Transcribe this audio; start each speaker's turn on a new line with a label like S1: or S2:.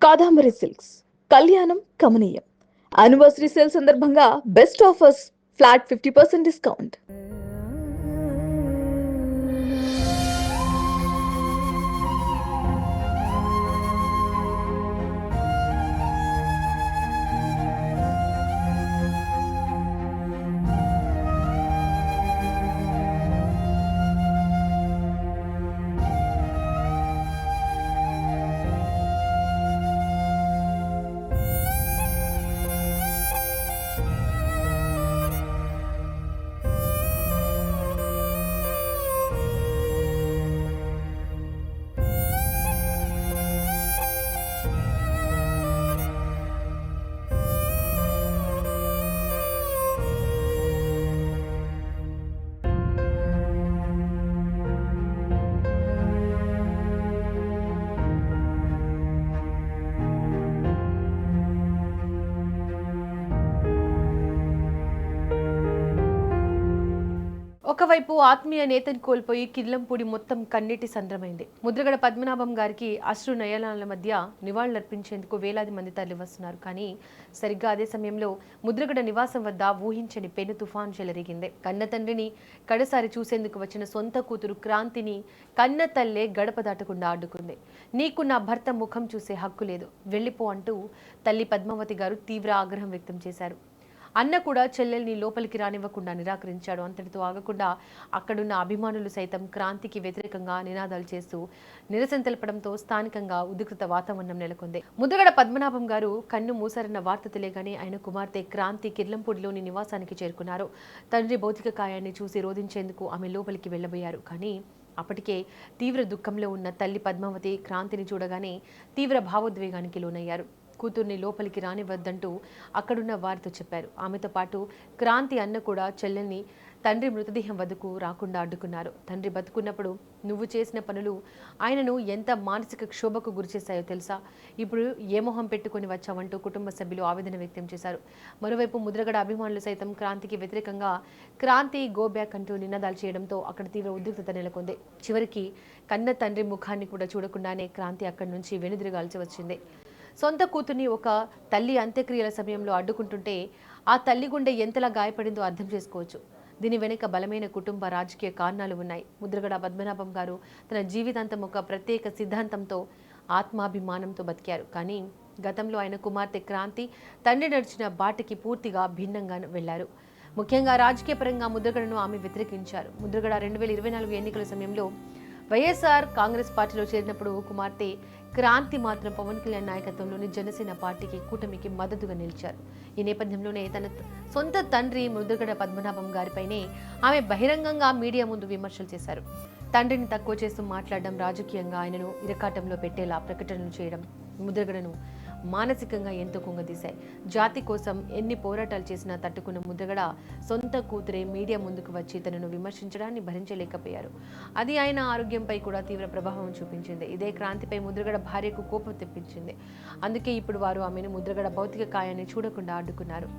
S1: Kadambari silks కళ్యాణం కమనీయం anniversary sale సందర్భంగా బెస్ట్ ఆఫర్స్ ఫ్లాట్ 50% డిస్కౌంట్.
S2: ఒకవైపు ఆత్మీయ నేతని కోల్పోయి కిర్లంపూడి మొత్తం కన్నీటి సంద్రమైంది. ముద్రగడ పద్మనాభం గారికి అశ్రు నయనాల మధ్య నివాళులర్పించేందుకు వేలాది మంది తరలివస్తున్నారు. కానీ సరిగ్గా అదే సమయంలో ముద్రగడ నివాసం వద్ద ఊహించని పెను తుఫాన్ చెలరేగింది. కన్న తండ్రిని కడసారి చూసేందుకు వచ్చిన సొంత కూతురు క్రాంతిని కన్న తల్లే గడప దాటకుండా అడ్డుకుంది. నీకు నా భర్త ముఖం చూసే హక్కు లేదు, వెళ్ళిపో అంటూ తల్లి పద్మావతి గారు తీవ్ర ఆగ్రహం వ్యక్తం చేశారు. అన్న కూడా చెల్లెల్ని లోపలికి రానివ్వకుండా నిరాకరించాడు. అంతటితో ఆగకుండా అక్కడున్న అభిమానులు సైతం క్రాంతికి వ్యతిరేకంగా నినాదాలు చేస్తూ నిరసన తెలపడంతో స్థానికంగా ఉద్రిక్త వాతావరణం నెలకొంది. ముద్రగడ పద్మనాభం గారు కన్ను మూసారన్న వార్త తెలియగానే ఆయన కుమార్తె క్రాంతి కిర్లంపూడిలోని నివాసానికి చేరుకున్నారు. తండ్రి భౌతిక కాయాన్ని చూసి రోధించేందుకు ఆమె లోపలికి వెళ్లబోయారు. కానీ అప్పటికే తీవ్ర దుఃఖంలో ఉన్న తల్లి పద్మావతి క్రాంతిని చూడగానే తీవ్ర భావోద్వేగానికి లోనయ్యారు. కూతుర్ని లోపలికి రానివ్వద్దంటూ అక్కడున్న వారితో చెప్పారు. ఆమెతో పాటు క్రాంతి అన్న కూడా చెల్లెల్ని తండ్రి మృతదేహం వద్దకు రాకుండా అడ్డుకున్నారు. తండ్రి బతుకున్నప్పుడు నువ్వు చేసిన పనులు ఆయనను ఎంత మానసిక క్షోభకు గురిచేశాయో తెలుసా? ఇప్పుడు ఏ మొహం పెట్టుకుని వచ్చావంటూ కుటుంబ సభ్యులు ఆవేదన వ్యక్తం చేశారు. మరోవైపు ముద్రగడ అభిమానులు సైతం క్రాంతికి వ్యతిరేకంగా క్రాంతి గో బ్యాక్ అంటూ నినాదాలు చేయడంతో అక్కడ తీవ్ర ఉద్రిక్తత నెలకొంది. చివరికి కన్న తండ్రి ముఖాన్ని కూడా చూడకుండానే క్రాంతి అక్కడి నుంచి వెనుదిరగాల్సి వచ్చింది. సొంత కూతుర్ని ఒక తల్లి అంత్యక్రియల సమయంలో అడ్డుకుంటుంటే ఆ తల్లి గుండె ఎంతలా గాయపడిందో అర్థం చేసుకోవచ్చు. దీని వెనుక బలమైన కుటుంబ రాజకీయ కారణాలు ఉన్నాయి. ముద్రగడ పద్మనాభం గారు తన జీవితాంతం ఒక ప్రత్యేక సిద్ధాంతంతో ఆత్మాభిమానంతో బతికారు. కానీ గతంలో ఆయన కుమార్తె క్రాంతి తండ్రి నడిచిన బాటకి పూర్తిగా భిన్నంగా వెళ్లారు. ముఖ్యంగా రాజకీయ పరంగా ముద్రగడను ఆమె వ్యతిరేకించారు. ముద్రగడ 2024 ఎన్నికల సమయంలో వైఎస్ఆర్ కాంగ్రెస్ పార్టీలో చేరినప్పుడు కుమార్తె క్రాంతి మాత్రం పవన్ కళ్యాణ్ నాయకత్వంలోని జనసేన పార్టీకి కూటమికి మద్దతుగా నిలిచారు. ఈ నేపథ్యంలోనే తన సొంత తండ్రి ముద్రగడ పద్మనాభం గారిపైనే ఆమె బహిరంగంగా మీడియా ముందు విమర్శలు చేశారు. తండ్రిని తక్కువ చేస్తూ మాట్లాడడం, రాజకీయంగా ఆయనను ఇరకాటంలో పెట్టేలా ప్రకటనలు చేయడం ముద్రగడను మానసికంగా ఎంతో కుంగదీశాయి. జాతి కోసం ఎన్ని పోరాటాలు చేసినా తట్టుకున్న ముద్రగడ సొంత కూతురే మీడియా ముందుకు వచ్చి తనను విమర్శించడాన్ని భరించలేకపోయారు. అది ఆయన ఆరోగ్యంపై కూడా తీవ్ర ప్రభావం చూపించింది. ఇదే క్రాంతిపై ముద్రగడ భార్యకు కోపం తెప్పించింది. అందుకే ఇప్పుడు వారు ఆమెను ముద్రగడ భౌతిక కాయాన్ని చూడకుండా అడ్డుకున్నారు.